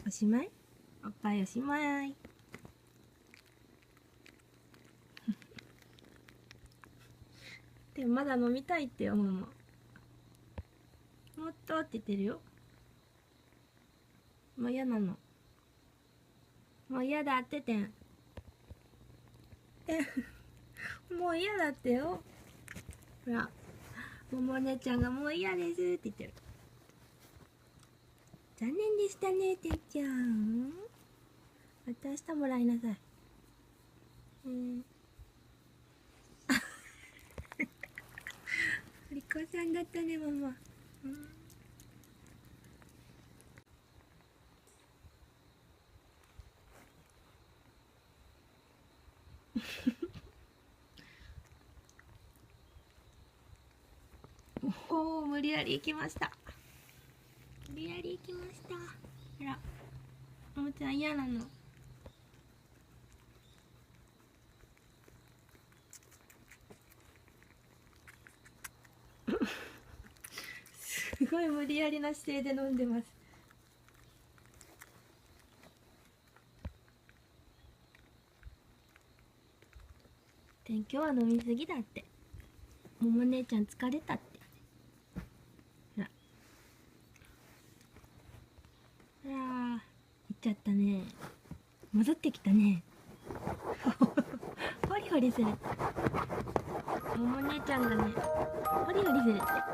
おしまい？おっぱいおしまい。でもまだ飲みたいってよ、ママ。もっとって言ってるよ。もう嫌なの。もう嫌だっててん。もう嫌だってよ。ほら、もも姉ちゃんがもう嫌ですって言ってる。残念でしたね、てっちゃん。また明日もらいなさい。リコさんだったね、ママ。おお、無理やり行きました。無理やり行きました。ほら、ももちゃん嫌なの。すごい無理やりな姿勢で飲んでます。今日は飲みすぎだって。もも姉ちゃん疲れたって。ほら。ほら、行っちゃったね。戻ってきたね。ホリホリする。もも姉ちゃんがね、ホリホリするって。ほら。